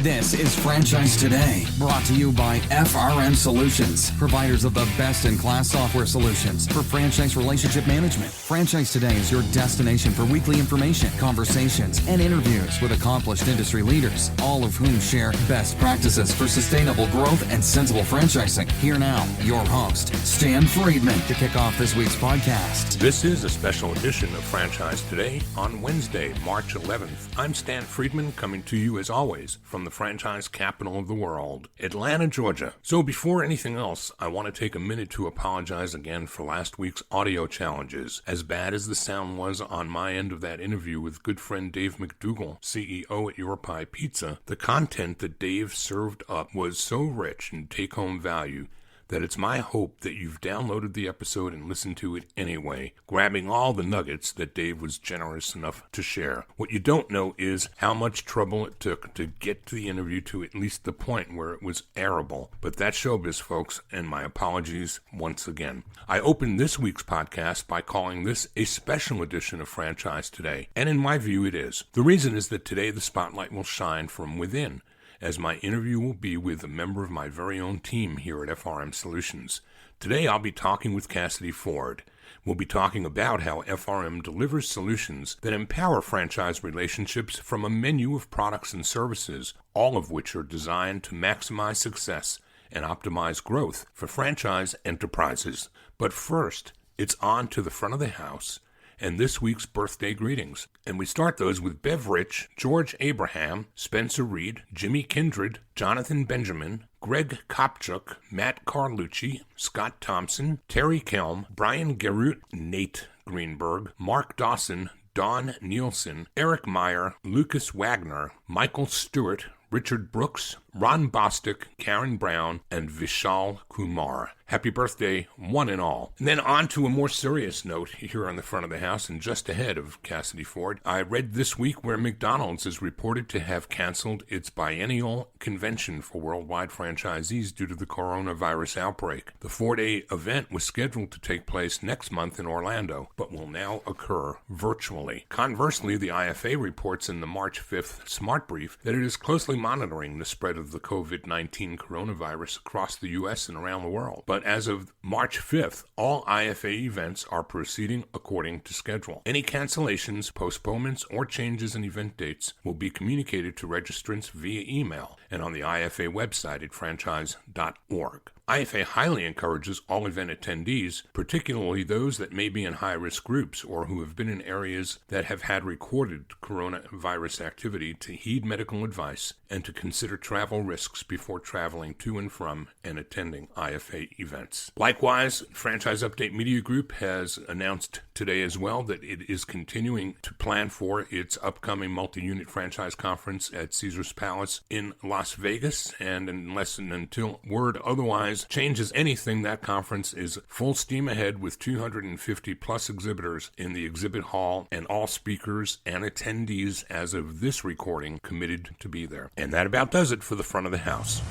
This is Franchise Today, brought to you by FRM Solutions, providers of the best-in-class software solutions for franchise relationship management. Franchise Today is your destination for weekly information, conversations, and interviews with accomplished industry leaders, all of whom share best practices for sustainable growth and sensible franchising. Here now, your host, Stan Friedman, to kick off this week's podcast. This is a special edition of Franchise Today on Wednesday, March 11th. I'm Stan Friedman, coming to you as always from the franchise capital of the world, Atlanta, Georgia. So before anything else, I want to take a minute to apologize again for last week's audio challenges. As bad as the sound was on my end of that interview with good friend Dave McDougall, CEO at Your Pie Pizza, the content that Dave served up was so rich in take-home value that it's my hope that you've downloaded the episode and listened to it anyway, grabbing all the nuggets that Dave was generous enough to share. What you don't know is how much trouble it took to get to the interview to at least the point where it was airable. But that's showbiz, folks, and my apologies once again. I opened this week's podcast by calling this a special edition of Franchise Today, and in my view it is. The reason is that today the spotlight will shine from within, as my interview will be with a member of my very own team here at FRM Solutions. Today I'll be talking with Cassidy Ford. We'll be talking about how FRM delivers solutions that empower franchise relationships from a menu of products and services, all of which are designed to maximize success and optimize growth for franchise enterprises. But first, it's on to the front of the house and this week's birthday greetings. And we start those with Bev Rich, George Abraham, Spencer Reed, Jimmy Kindred, Jonathan Benjamin, Greg Kopchuk, Matt Carlucci, Scott Thompson, Terry Kelm, Brian Garrett, Nate Greenberg, Mark Dawson, Don Nielsen, Eric Meyer, Lucas Wagner, Michael Stewart, Richard Brooks, Ron Bostic, Karen Brown, and Vishal Kumar. Happy birthday, one and all. And then on to a more serious note here on the front of the house and just ahead of Cassidy Ford. I read this week where McDonald's is reported to have canceled its biennial convention for worldwide franchisees due to the coronavirus outbreak. The 4-day event was scheduled to take place next month in Orlando, but will now occur virtually. Conversely, the IFA reports in the March 5th Smart Brief that it is closely monitoring the spread of the COVID-19 coronavirus across the U.S. and around the world. But as of March 5th, all IFA events are proceeding according to schedule. Any cancellations, postponements, or changes in event dates will be communicated to registrants via email and on the IFA website at franchise.org. IFA highly encourages all event attendees, particularly those that may be in high-risk groups or who have been in areas that have had recorded coronavirus activity, to heed medical advice and to consider travel risks before traveling to and from and attending IFA events. Likewise, Franchise Update Media Group has announced today as well that it is continuing to plan for its upcoming multi-unit franchise conference at Caesars Palace in Las Vegas, and unless and until word otherwise changes anything, that conference is full steam ahead with 250 plus exhibitors in the exhibit hall and all speakers and attendees as of this recording committed to be there. And that about does it for the front of the house.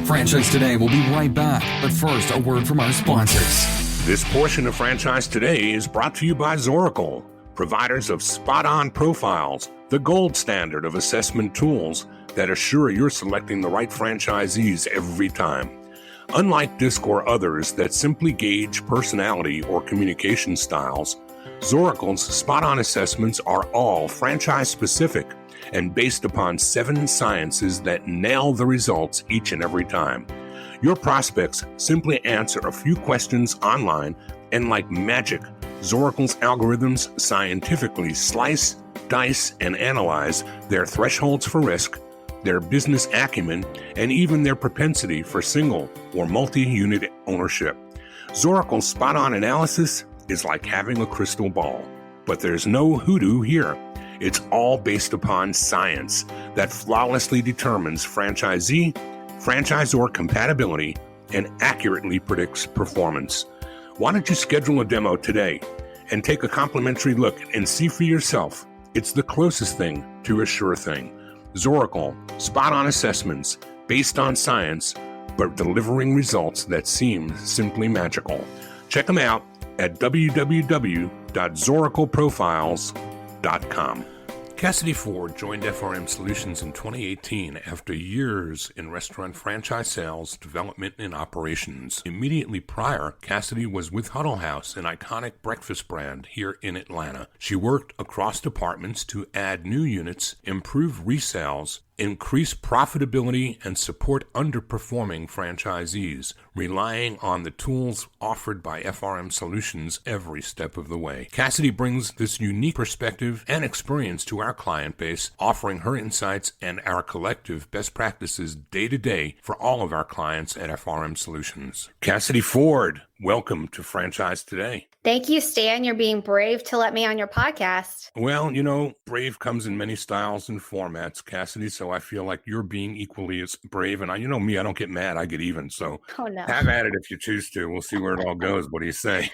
Franchise Today will be right back, but first, a word from our sponsors. This portion of Franchise Today is brought to you by Zoracle, providers of spot-on profiles, the gold standard of assessment tools that assure you're selecting the right franchisees every time. Unlike DISC or others that simply gauge personality or communication styles, Zoracle's spot-on assessments are all franchise-specific and based upon 7 sciences that nail the results each and every time. Your prospects simply answer a few questions online, and like magic, Zoracle's algorithms scientifically slice, dice, and analyze their thresholds for risk, their business acumen, and even their propensity for single or multi-unit ownership. Zoracle's spot-on analysis is like having a crystal ball, but there's no hoodoo here. It's all based upon science that flawlessly determines franchisee, franchisor compatibility, and accurately predicts performance. Why don't you schedule a demo today and take a complimentary look and see for yourself? It's the closest thing to a sure thing. Zoracle, spot-on assessments based on science, but delivering results that seem simply magical. Check them out at www.zoracleprofiles.com. Cassidy Ford joined FRM Solutions in 2018 after years in restaurant franchise sales, development, and operations. Immediately prior, Cassidy was with Huddle House, an iconic breakfast brand here in Atlanta. She worked across departments to add new units, improve resales, increase profitability, and support underperforming franchisees, relying on the tools offered by FRM Solutions every step of the way. Cassidy brings this unique perspective and experience to our client base, offering her insights and our collective best practices day to day for all of our clients at FRM Solutions. Cassidy Ford, welcome to Franchise Today. Thank you, Stan. You're being brave to let me on your podcast. Well, brave comes in many styles and formats, Cassidy, so I feel like you're being equally as brave. And you know me, I don't get mad, I get even. So Oh, no. have at it if you choose to. We'll see where it all goes. What do you say?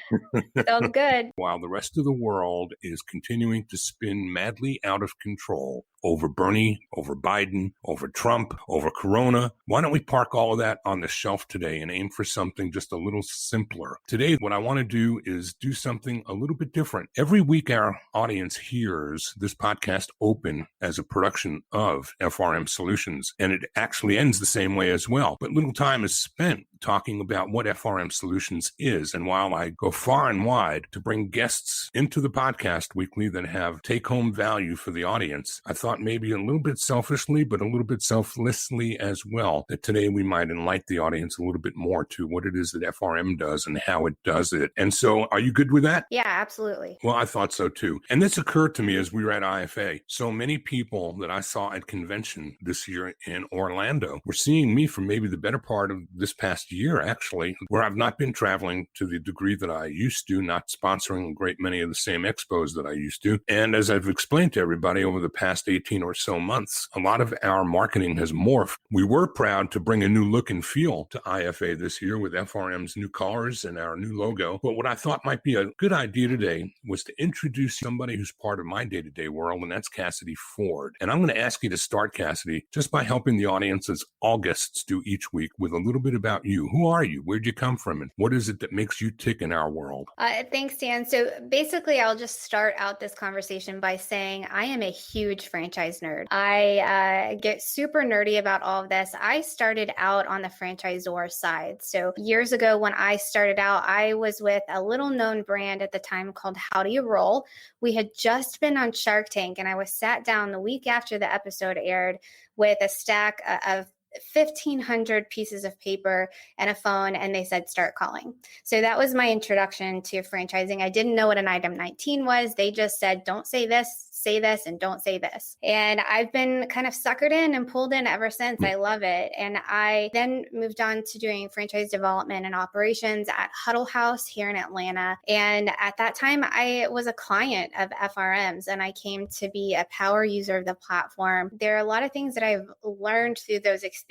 Sounds good. While the rest of the world is continuing to spin madly out of control over Bernie, over Biden, over Trump, over Corona, why don't we park all of that on the shelf today and aim for something just a little simpler? Today, what I want to do is do something a little bit different. Every week, our audience hears this podcast open as a production of FRM Solutions, and it actually ends the same way as well. But little time is spent talking about what FRM Solutions is. And while I go far and wide to bring guests into the podcast weekly that have take-home value for the audience, I thought maybe a little bit selfishly, but a little bit selflessly as well, that today we might enlighten the audience a little bit more to what it is that FRM does and how it does it. And so are you good with that? Yeah, absolutely. Well, I thought so too. And this occurred to me as we were at IFA. So many people that I saw at convention this year in Orlando were seeing me for maybe the better part of this past year, actually, where I've not been traveling to the degree that I used to, not sponsoring a great many of the same expos that I used to. And as I've explained to everybody over the past 18 or so months, a lot of our marketing has morphed. We were proud to bring a new look and feel to IFA this year with FRM's new colors and our new logo. But what I thought might be a good idea today was to introduce somebody who's part of my day-to-day world, and that's Cassidy Ford. And I'm going to ask you to start, Cassidy, just by helping the audience, as all guests do each week, with a little bit about you. Who are you? Where'd you come from? And what is it that makes you tick in our world? Thanks, Dan. So basically, I'll just start out this conversation by saying I am a huge franchise nerd. I get super nerdy about all of this. I started out on the franchisor side. So years ago, when I started out, I was with a little known brand at the time called How Do You Roll. We had just been on Shark Tank, and I was sat down the week after the episode aired with a stack of 1,500 pieces of paper and a phone, and they said, start calling. So that was my introduction to franchising. I didn't know what an item 19 was. They just said, don't say this, say this, and don't say this. And I've been kind of suckered in and pulled in ever since. I love it. And I then moved on to doing franchise development and operations at Huddle House here in Atlanta. And at that time, I was a client of FRM's, and I came to be a power user of the platform. There are a lot of things that I've learned through those experiences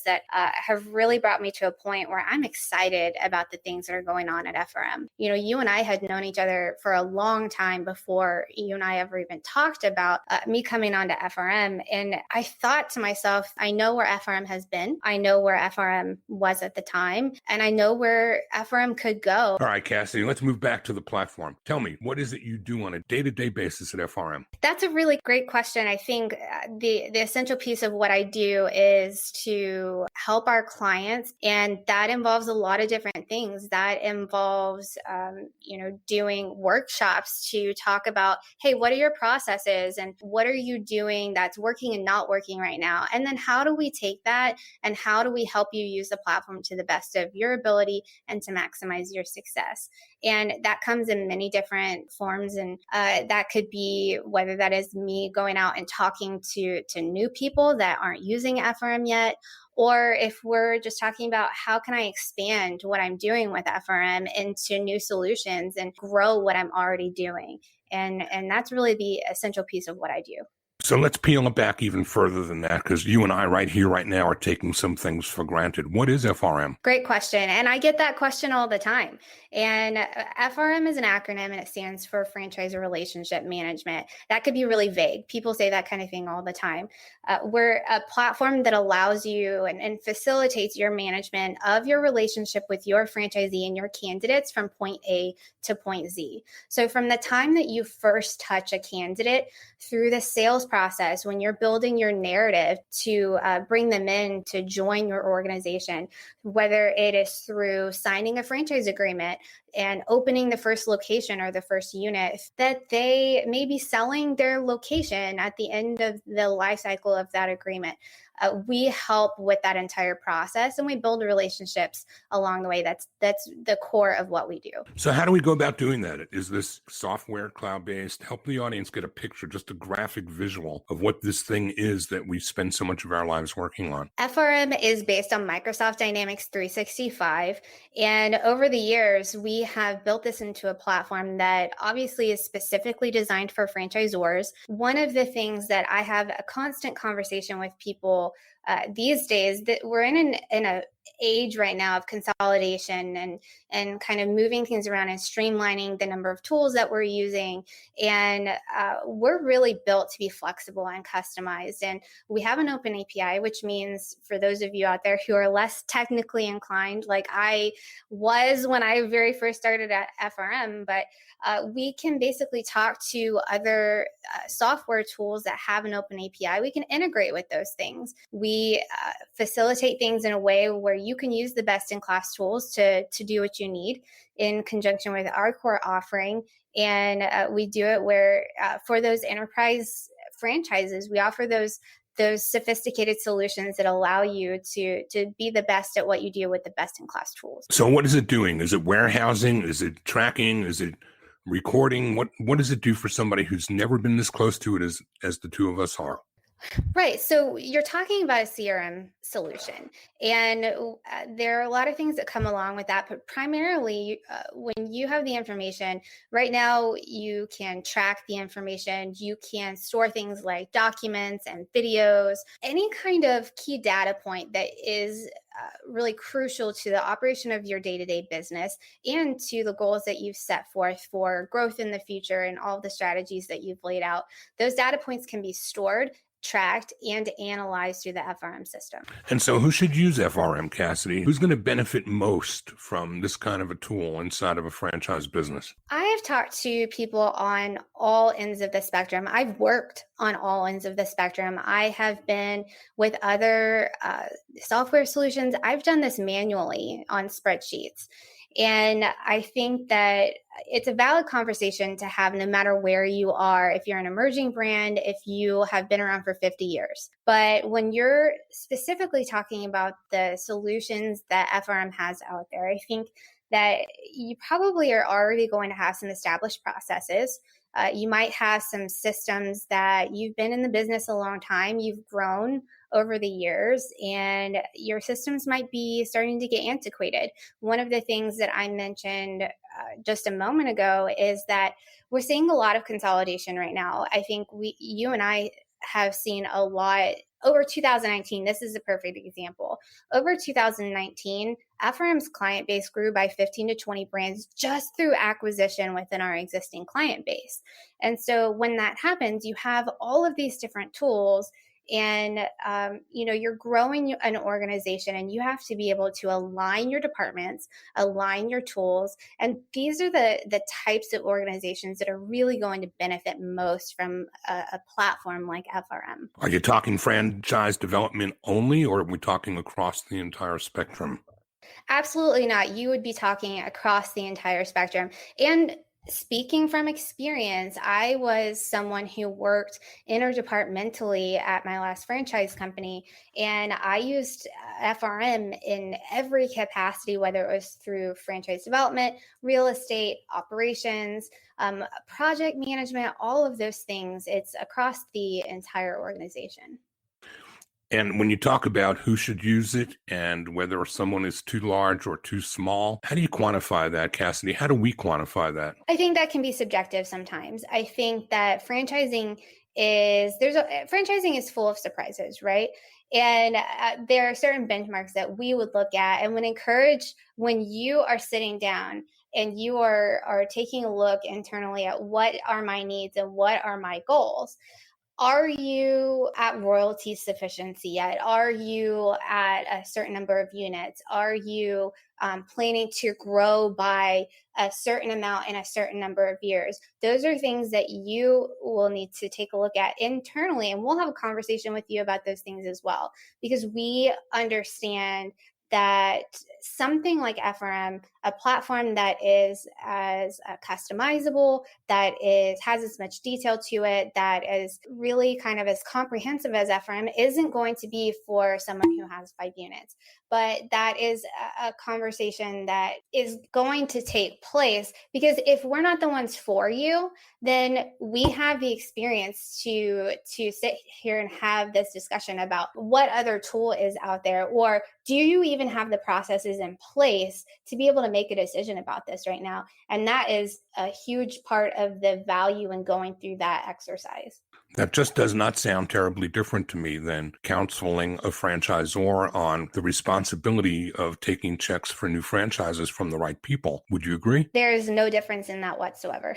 that have really brought me to a point where I'm excited about the things that are going on at FRM. You know, you and I had known each other for a long time before you and I ever even talked about me coming on to FRM. And I thought to myself, I know where FRM has been. I know where FRM was at the time, and I know where FRM could go. All right, Cassidy, let's move back to the platform. Tell me, what is it you do on a day-to-day basis at FRM? That's a really great question. I think the essential piece of what I do is to help our clients, and that involves a lot of different things. That involves, doing workshops to talk about, hey, what are your processes and what are you doing that's working and not working right now? And then how do we take that and how do we help you use the platform to the best of your ability and to maximize your success? And that comes in many different forms. And that could be whether that is me going out and talking to new people that aren't using FRM yet, or if we're just talking about how can I expand what I'm doing with FRM into new solutions and grow what I'm already doing. And that's really the essential piece of what I do. So let's peel it back even further than that, because you and I right here, right now, are taking some things for granted. What is FRM? Great question. And I get that question all the time. And FRM is an acronym and it stands for Franchisor Relationship Management. That could be really vague. People say that kind of thing all the time. We're a platform that allows you and facilitates your management of your relationship with your franchisee and your candidates from point A to point Z. So from the time that you first touch a candidate through the sales process, when you're building your narrative to bring them in to join your organization, whether it is through signing a franchise agreement and opening the first location or the first unit, that they may be selling their location at the end of the life cycle of that agreement. We help with that entire process and we build relationships along the way. That's the core of what we do. So how do we go about doing that? Is this software cloud-based? Help the audience get a picture, just a graphic visual of what this thing is that we spend so much of our lives working on. FRM is based on Microsoft Dynamics 365. And over the years, we have built this into a platform that obviously is specifically designed for franchisors. One of the things that I have a constant conversation with people these days, that we're in a age right now of consolidation and kind of moving things around and streamlining the number of tools that we're using. And we're really built to be flexible and customized. And we have an open API, which means for those of you out there who are less technically inclined, like I was when I very first started at FRM, but we can basically talk to other software tools that have an open API. We can integrate with those things. We facilitate things in a way where you can use the best in class tools to do what you need in conjunction with our core offering. And we do it where for those enterprise franchises, we offer those sophisticated solutions that allow you to be the best at what you do with the best in class tools. So what is it doing? Is it warehousing? Is it tracking? Is it recording? What does it do for somebody who's never been this close to it as the two of us are? Right. So you're talking about a CRM solution, and there are a lot of things that come along with that. But primarily, when you have the information, right now, you can track the information. You can store things like documents and videos, any kind of key data point that is really crucial to the operation of your day-to-day business and to the goals that you've set forth for growth in the future and all the strategies that you've laid out. Those data points can be stored, tracked, and analyzed through the FRM system. And so who should use FRM, Cassidy? Who's going to benefit most from this kind of a tool inside of a franchise business? I have talked to people on all ends of the spectrum. I've worked on all ends of the spectrum. I have been with other software solutions. I've done this manually on spreadsheets. And I think that it's a valid conversation to have no matter where you are, if you're an emerging brand, if you have been around for 50 years. But when you're specifically talking about the solutions that FRM has out there, I think that you probably are already going to have some established processes. You might have some systems that you've been in the business a long time, you've grown over the years, and your systems might be starting to get antiquated. One of the things that I mentioned just a moment ago is that we're seeing a lot of consolidation right now. I think you and I have seen a lot over 2019. This is a perfect example. Over 2019, FRM's client base grew by 15 to 20 brands just through acquisition within our existing client base. And so when that happens, you have all of these different tools, and you're growing an organization, and you have to be able to align your departments, align your tools. And these are the types of organizations that are really going to benefit most from a platform like FRM. Are you talking franchise development only, or are we talking across the entire spectrum? Absolutely not. You would be talking across the entire spectrum. And speaking from experience, I was someone who worked interdepartmentally at my last franchise company, and I used FRM in every capacity, whether it was through franchise development, real estate, operations, project management, all of those things. It's across the entire organization. And when you talk about who should use it and whether someone is too large or too small, how do you quantify that, Cassidy? How do we quantify that? I think that can be subjective sometimes. I think that franchising is full of surprises, right? And there are certain benchmarks that we would look at and would encourage when you are sitting down and you are taking a look internally at what are my needs and what are my goals. Are you at royalty sufficiency yet? Are you at a certain number of units? Are you planning to grow by a certain amount in a certain number of years? Those are things that you will need to take a look at internally, and we'll have a conversation with you about those things as well, because we understand that something like FRM, a platform that is as customizable, that has as much detail to it, that is really kind of as comprehensive as FRM, isn't going to be for someone who has 5 units. But that is a conversation that is going to take place, because if we're not the ones for you, then we have the experience to sit here and have this discussion about what other tool is out there, or do you even have the processes in place to be able to make a decision about this right now? And that is a huge part of the value in going through that exercise. That just does not sound terribly different to me than counseling a franchisor on the responsibility of taking checks for new franchises from the right people. Would you agree? There is no difference in that whatsoever.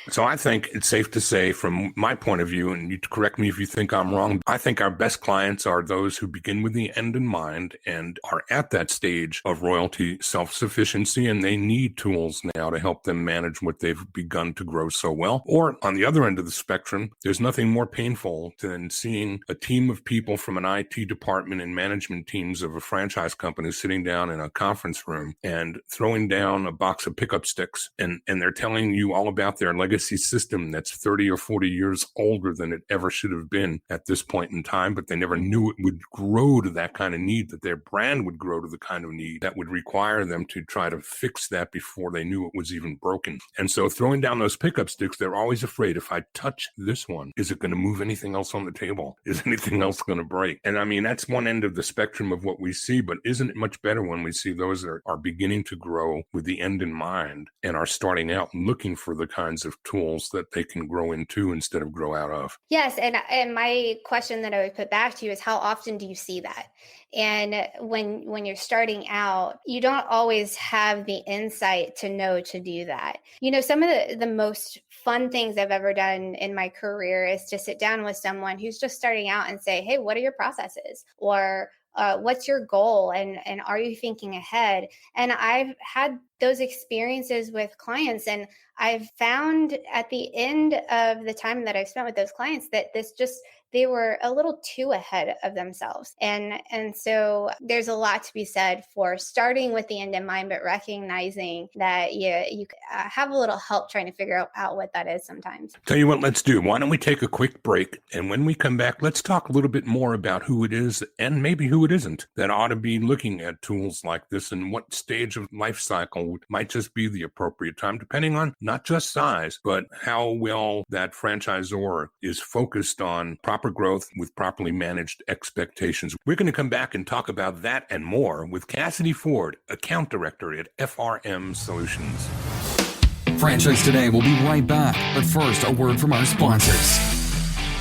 So I think it's safe to say, from my point of view, and you correct me if you think I'm wrong, I think our best clients are those who begin with the end in mind and are at that stage of royalty self-sufficiency, and they need tools now to help them manage what they've begun to grow so well. Or on the other end of the spectrum, there's nothing more painful than seeing a team of people from an IT department and management teams of a franchise company sitting down in a conference room and throwing down a box of pickup sticks, and they're telling you all about their legacy system that's 30 or 40 years older than it ever should have been at this point in time, but they never knew it would grow to that kind of need, that their brand would grow to the kind of need that would require them to try to fix that before they knew it was even broken. And so throwing down those pickup sticks, they're always afraid, if I touch this one, is it going to move anything else on the table? Is anything else going to break? And I mean, that's one end of the spectrum of what we see, but isn't it much better when we see those that are beginning to grow with the end in mind and are starting out looking for the kinds of tools that they can grow into instead of grow out of? Yes. And my question that I would put back to you is, how often do you see that? And when you're starting out, you don't always have the insight to know to do that. You know, some of the most fun things I've ever done in my career is to sit down with someone who's just starting out and say, hey, what are your processes? Or what's your goal? And are you thinking ahead? And I've had those experiences with clients, and I've found at the end of the time that I've spent with those clients that they were a little too ahead of themselves. And so there's a lot to be said for starting with the end in mind, but recognizing that you have a little help trying to figure out what that is sometimes. Tell you what, let's do. Why don't we take a quick break? And when we come back, let's talk a little bit more about who it is and maybe who it isn't that ought to be looking at tools like this, and what stage of life cycle might just be the appropriate time, depending on not just size, but how well that franchisor is focused on proper growth with properly managed expectations. We're going to come back and talk about that and more with Cassidy Ford, Account Director at FRM Solutions. Franchise Today will be right back, but first, a word from our sponsors.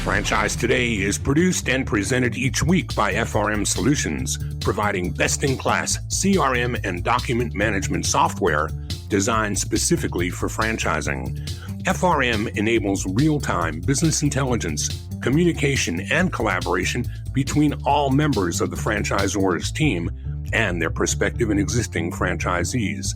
Franchise Today is produced and presented each week by FRM Solutions, providing best-in-class CRM and document management software designed specifically for franchising. FRM enables real-time business intelligence, communication, and collaboration between all members of the franchisor's team and their prospective and existing franchisees.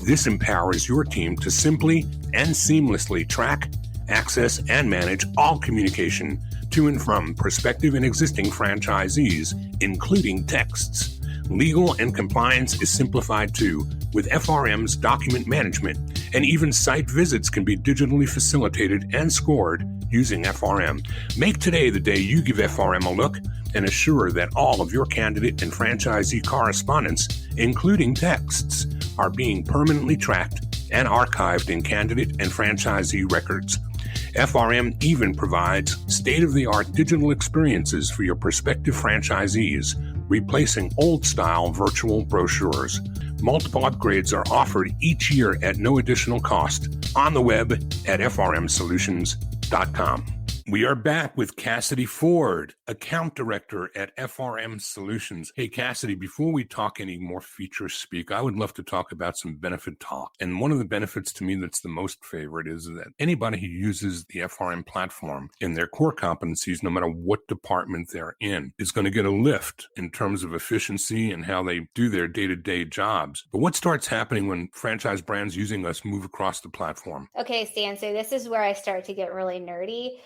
This empowers your team to simply and seamlessly track, access, and manage all communication to and from prospective and existing franchisees, including texts. Legal and compliance is simplified too with FRM's document management, and even site visits can be digitally facilitated and scored using FRM. Make today the day you give FRM a look and assure that all of your candidate and franchisee correspondence, including texts, are being permanently tracked and archived in candidate and franchisee records. FRM even provides state-of-the-art digital experiences for your prospective franchisees, replacing old-style virtual brochures. Multiple upgrades are offered each year at no additional cost on the web at frmsolutions.com. We are back with Cassidy Ford, Account Director at FRM Solutions. Hey, Cassidy, before we talk any more feature speak, I would love to talk about some benefit talk. And one of the benefits to me that's the most favorite is that anybody who uses the FRM platform in their core competencies, no matter what department they're in, is going to get a lift in terms of efficiency and how they do their day-to-day jobs. But what starts happening when franchise brands using us move across the platform? Okay, Stan, so this is where I start to get really nerdy.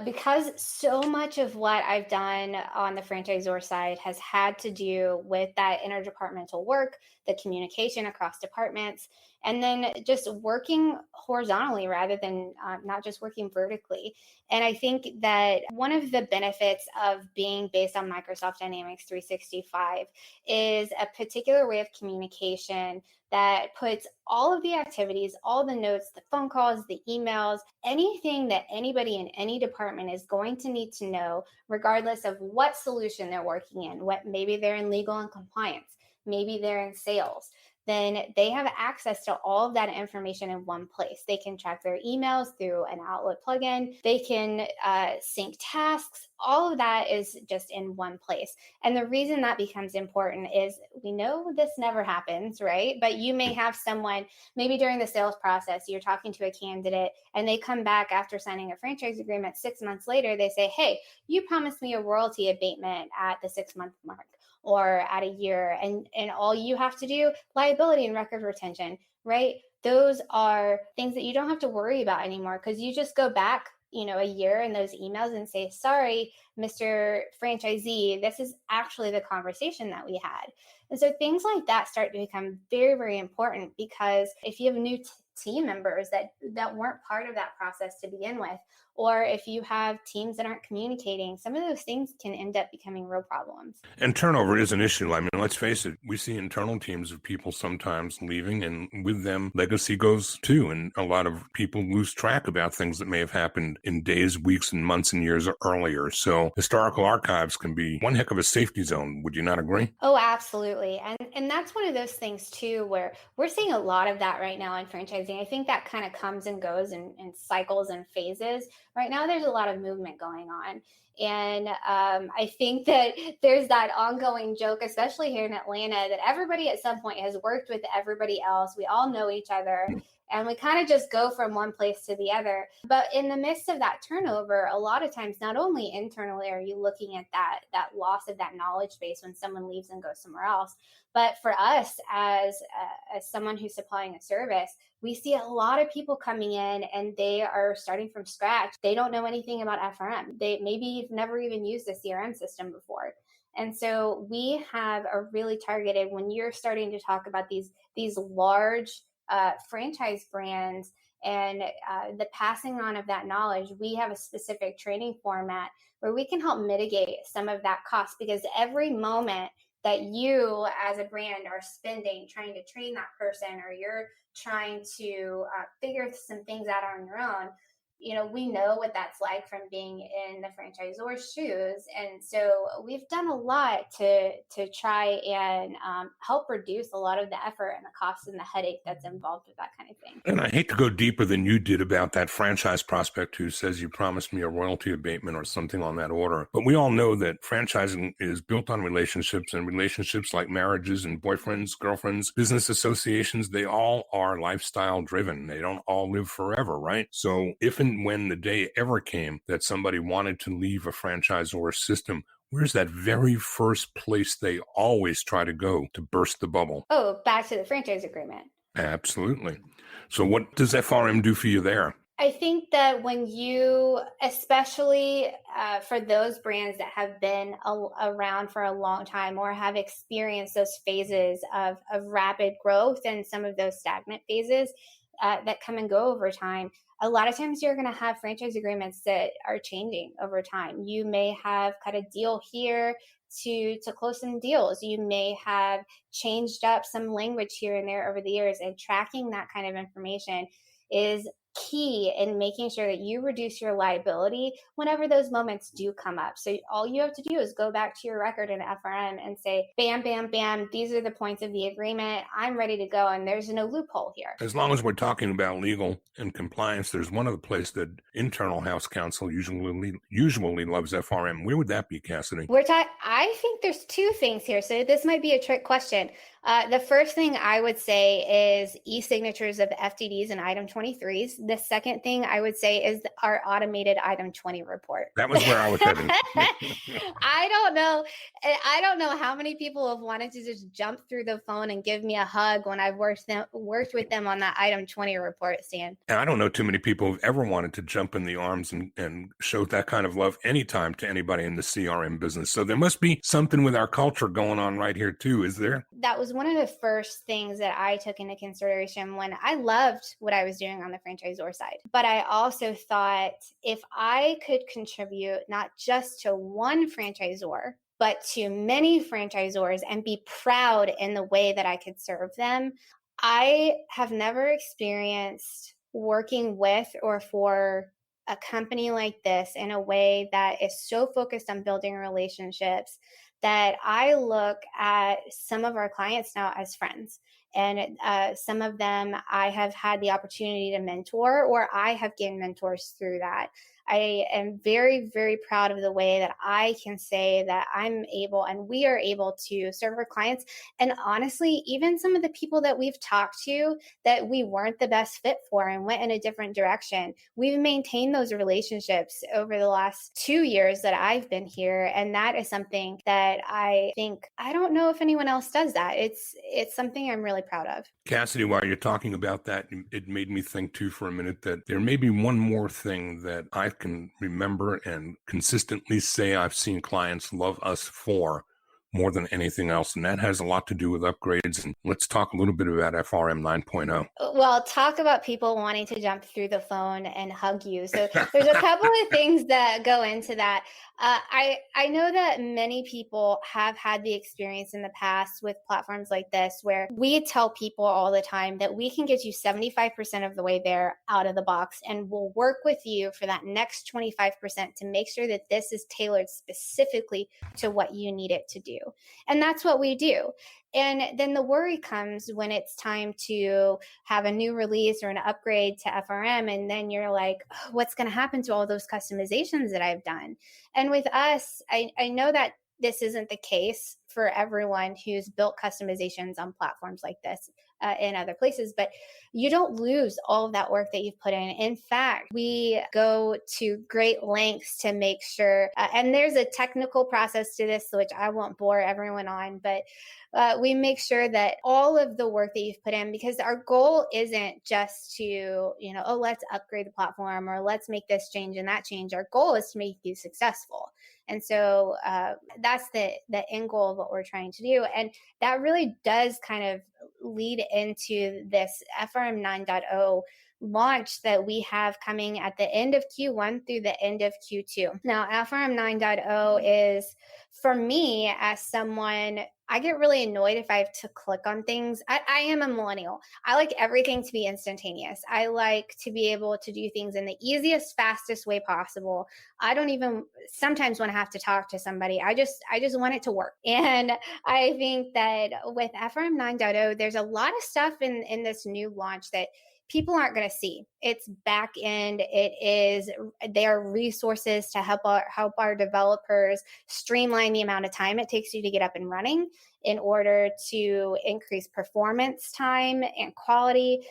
Because so much of what I've done on the franchisor side has had to do with that interdepartmental work, the communication across departments, and then just working horizontally rather than not just working vertically. And I think that one of the benefits of being based on Microsoft Dynamics 365 is a particular way of communication that puts all of the activities, all the notes, the phone calls, the emails, anything that anybody in any department is going to need to know, regardless of what solution they're working in, what maybe they're in legal and compliance, maybe they're in sales, then they have access to all of that information in one place. They can track their emails through an Outlook plugin. They can sync tasks. All of that is just in one place. And the reason that becomes important is we know this never happens, right? But you may have someone, maybe during the sales process, you're talking to a candidate and they come back after signing a franchise agreement 6 months later. They say, hey, you promised me a royalty abatement at the 6-month mark or at a year, and all you have to do, liability and record retention, right? Those are things that you don't have to worry about anymore because you just go back, a year in those emails and say, sorry, Mr. Franchisee, this is actually the conversation that we had. And so things like that start to become very, very important because if you have new team members that weren't part of that process to begin with, or if you have teams that aren't communicating, some of those things can end up becoming real problems. And turnover is an issue. I mean, let's face it, we see internal teams of people sometimes leaving, and with them, legacy goes too. And a lot of people lose track about things that may have happened in days, weeks, and months and years earlier. So historical archives can be one heck of a safety zone. Would you not agree? Oh, absolutely. And that's one of those things too, where we're seeing a lot of that right now in franchising. I think that kind of comes and goes in cycles and phases. Right now, there's a lot of movement going on. And I think that there's that ongoing joke, especially here in Atlanta, that everybody at some point has worked with everybody else. We all know each other. And we kind of just go from one place to the other. But in the midst of that turnover, a lot of times, not only internally are you looking at that loss of that knowledge base when someone leaves and goes somewhere else, but for us as someone who's supplying a service, we see a lot of people coming in and they are starting from scratch. They don't know anything about FRM. They maybe never even used a CRM system before. And so we have a really targeted, when you're starting to talk about these large franchise brands and the passing on of that knowledge, we have a specific training format where we can help mitigate some of that cost, because every moment that you as a brand are spending trying to train that person, or you're trying to figure some things out on your own, we know what that's like from being in the franchisor's shoes. And so we've done a lot to try and help reduce a lot of the effort and the cost and the headache that's involved with that kind of thing. And I hate to go deeper than you did about that franchise prospect who says you promised me a royalty abatement or something on that order. But we all know that franchising is built on relationships, and relationships like marriages and boyfriends, girlfriends, business associations, they all are lifestyle driven. They don't all live forever, right? So if and when the day ever came that somebody wanted to leave a franchisor system, where's that very first place they always try to go to burst the bubble? Oh, back to the franchise agreement. Absolutely. So what does FRM do for you there? I think that when you, especially for those brands that have been around for a long time or have experienced those phases of rapid growth and some of those stagnant phases that come and go over time, a lot of times you're going to have franchise agreements that are changing over time. You may have cut a deal here to close some deals. You may have changed up some language here and there over the years, and tracking that kind of information is key in making sure that you reduce your liability whenever those moments do come up. So all you have to do is go back to your record in FRM and say, bam, bam, bam, these are the points of the agreement. I'm ready to go. And there's no loophole here. As long as we're talking about legal and compliance, there's one other place that internal house counsel usually loves FRM. Where would that be, Cassidy? I think there's two things here. So this might be a trick question. The first thing I would say is e-signatures of FDDs and item 23s. The second thing I would say is our automated item 20 report. That was where I was heading. I don't know. I don't know how many people have wanted to just jump through the phone and give me a hug when I've worked with them on that item 20 report, Stan. And I don't know too many people who've ever wanted to jump in the arms and show that kind of love anytime to anybody in the CRM business. So there must be something with our culture going on right here too, is there? That was one of the first things that I took into consideration when I loved what I was doing on the franchisor side. But I also thought if I could contribute not just to one franchisor, but to many franchisors and be proud in the way that I could serve them. I have never experienced working with or for a company like this in a way that is so focused on building relationships that I look at some of our clients now as friends. And some of them I have had the opportunity to mentor, or I have gained mentors through that. I am very, very proud of the way that I can say that I'm able and we are able to serve our clients. And honestly, even some of the people that we've talked to that we weren't the best fit for and went in a different direction, we've maintained those relationships over the last 2 years that I've been here. And that is something that I think, I don't know if anyone else does that. It's something I'm really proud of. Cassidy, while you're talking about that, it made me think too for a minute that there may be one more thing that I can remember and consistently say I've seen clients love us for more than anything else. And that has a lot to do with upgrades. And let's talk a little bit about FRM 9.0. Well, talk about people wanting to jump through the phone and hug you. So there's a couple of things that go into that. I know that many people have had the experience in the past with platforms like this, where we tell people all the time that we can get you 75% of the way there out of the box, and we'll work with you for that next 25% to make sure that this is tailored specifically to what you need it to do. And that's what we do. And then the worry comes when it's time to have a new release or an upgrade to FRM. And then you're like, oh, what's going to happen to all those customizations that I've done? And with us, I know that this isn't the case for everyone who's built customizations on platforms like this in other places, but you don't lose all of that work that you've put in. In fact, we go to great lengths to make sure, and there's a technical process to this, which I won't bore everyone on, but we make sure that all of the work that you've put in, because our goal isn't just to, oh, let's upgrade the platform or let's make this change and that change. Our goal is to make you successful. And so that's the end goal of what we're trying to do. And that really does kind of lead into this FRM 9.0 launch that we have coming at the end of Q1 through the end of Q2. Now, FRM 9.0 is, for me, as someone, I get really annoyed if I have to click on things. I am a millennial. I like everything to be instantaneous. I like to be able to do things in the easiest, fastest way possible. I don't even sometimes want to have to talk to somebody. I just want it to work. And I think that with FRM 9.0, there's a lot of stuff in this new launch that people aren't going to see. It's back end. There are resources to help our developers streamline the amount of time it takes you to get up and running in order to increase performance time and quality,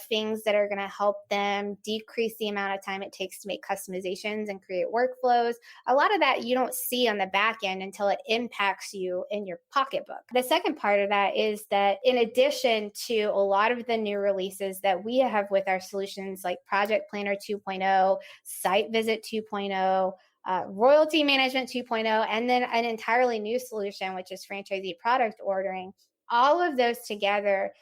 things that are going to help them decrease the amount of time it takes to make customizations and create workflows. A lot of that you don't see on the back end until it impacts you in your pocketbook. The second part of that is that in addition to a lot of the new releases that we have with our solutions like Project Planner 2.0, Site Visit 2.0, Royalty Management 2.0, and then an entirely new solution, which is franchisee product ordering, all of those together,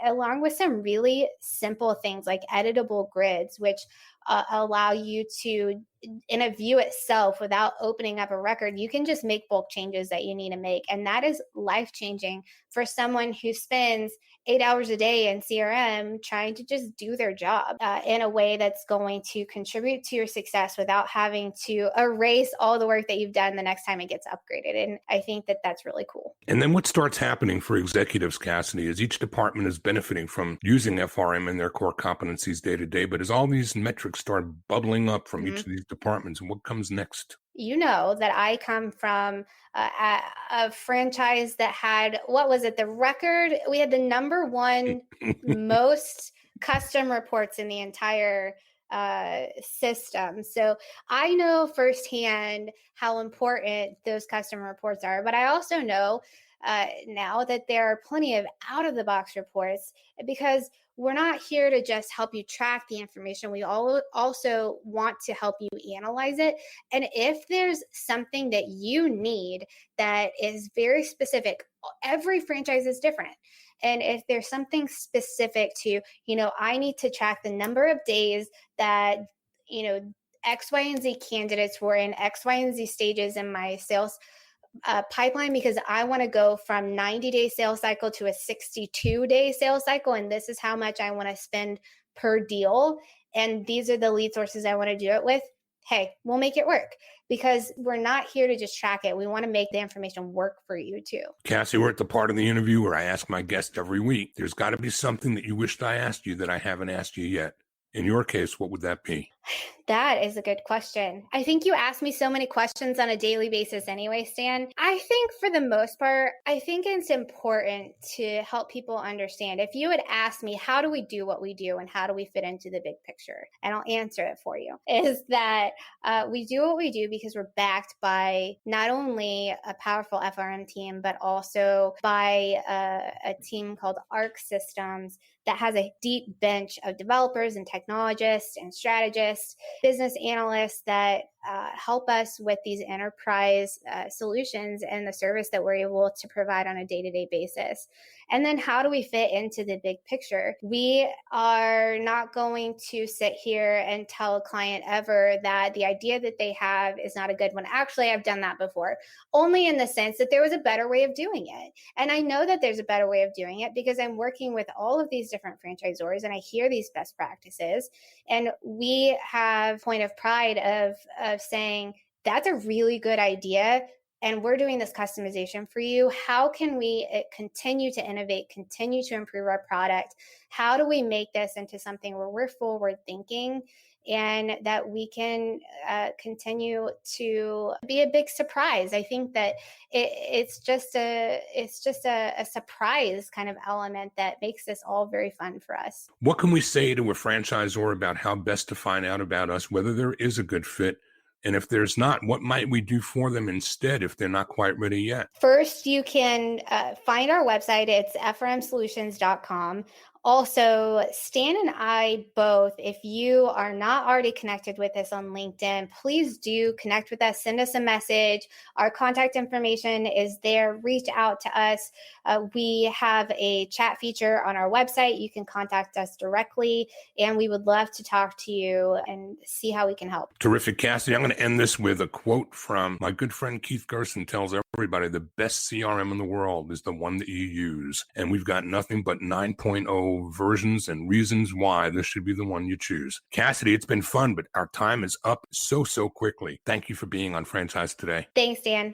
along with some really simple things like editable grids, which allow you to, in a view itself, without opening up a record, you can just make bulk changes that you need to make. And that is life changing for someone who spends 8 hours a day in CRM trying to just do their job in a way that's going to contribute to your success without having to erase all the work that you've done the next time it gets upgraded. And I think that that's really cool. And then what starts happening for executives, Cassidy, is each department is benefiting from using FRM in their core competencies day to day. But as all these metrics start bubbling up from each of these departments, what comes next? You know that I come from a franchise that had, what was it, the record? We had the number one most custom reports in the entire system. So I know firsthand how important those custom reports are, but I also know now that there are plenty of out of the box reports, because we're not here to just help you track the information. We also want to help you analyze it. And if there's something that you need that is very specific, every franchise is different. And if there's something specific to, I need to track the number of days that, X, Y, and Z candidates were in X, Y, and Z stages in my sales pipeline, because I want to go from 90-day sales cycle to a 62-day sales cycle. And this is how much I want to spend per deal. And these are the lead sources I want to do it with. Hey, we'll make it work, because we're not here to just track it. We want to make the information work for you too. Cassie, we're at the part of the interview where I ask my guest every week, there's got to be something that you wished I asked you that I haven't asked you yet. In your case, what would that be? That is a good question. I think you ask me so many questions on a daily basis anyway, Stan. I think for the most part, I think it's important to help people understand. If you had asked me, how do we do what we do and how do we fit into the big picture? And I'll answer it for you, is that we do what we do because we're backed by not only a powerful FRM team, but also by a team called ARC Systems that has a deep bench of developers and technologists and strategists, business analysts that help us with these enterprise solutions and the service that we're able to provide on a day-to-day basis. And then how do we fit into the big picture? We are not going to sit here and tell a client ever that the idea that they have is not a good one. Actually, I've done that before, only in the sense that there was a better way of doing it. And I know that there's a better way of doing it because I'm working with all of these different franchisors and I hear these best practices. And we have point of pride of saying, that's a really good idea. And we're doing this customization for you. How can we continue to innovate, continue to improve our product? How do we make this into something where we're forward thinking and that we can continue to be a big surprise? I think that it's just a surprise kind of element that makes this all very fun for us. What can we say to a franchisor about how best to find out about us, whether there is a good fit? And if there's not, what might we do for them instead if they're not quite ready yet? First, you can find our website. It's frmsolutions.com. Also, Stan and I both, if you are not already connected with us on LinkedIn, please do connect with us. Send us a message. Our contact information is there. Reach out to us. We have a chat feature on our website. You can contact us directly, and we would love to talk to you and see how we can help. Terrific, Cassidy. I'm going to end this with a quote from my good friend Keith Gerson. Tells everybody the best CRM in the world is the one that you use. And we've got nothing but 9.0 versions and reasons why this should be the one you choose. Cassidy, it's been fun, but our time is up so quickly. Thank you for being on Franchise Today. Thanks, Dan.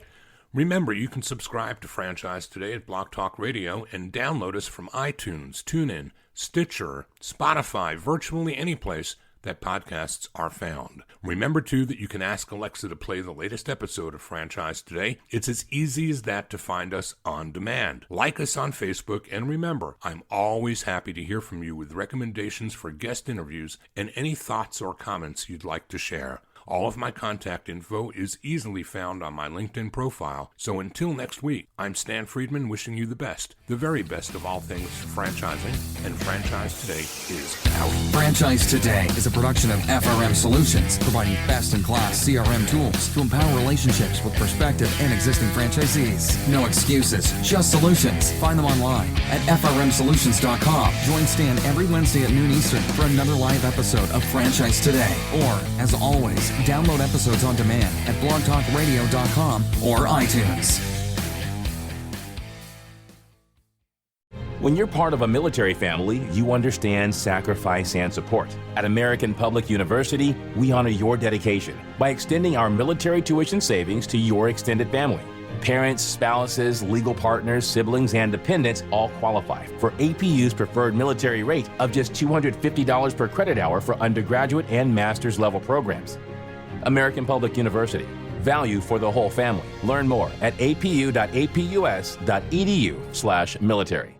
Remember, you can subscribe to Franchise Today at Blog Talk Radio and download us from iTunes, TuneIn, Stitcher, Spotify, virtually any place that podcasts are found. Remember, too, that you can ask Alexa to play the latest episode of Franchise Today. It's as easy as that to find us on demand. Like us on Facebook, and remember, I'm always happy to hear from you with recommendations for guest interviews and any thoughts or comments you'd like to share. All of my contact info is easily found on my LinkedIn profile. So until next week, I'm Stan Friedman wishing you the best, the very best of all things franchising, and Franchise Today is out. Franchise Today is a production of FRM Solutions, providing best-in-class CRM tools to empower relationships with prospective and existing franchisees. No excuses, just solutions. Find them online at frmsolutions.com. Join Stan every Wednesday at noon Eastern for another live episode of Franchise Today. Or, as always, download episodes on demand at blogtalkradio.com or iTunes. When you're part of a military family, you understand sacrifice and support. At American Public University, we honor your dedication by extending our military tuition savings to your extended family. Parents, spouses, legal partners, siblings, and dependents all qualify for APU's preferred military rate of just $250 per credit hour for undergraduate and master's level programs. American Public University. Value for the whole family. Learn more at apu.apus.edu/military.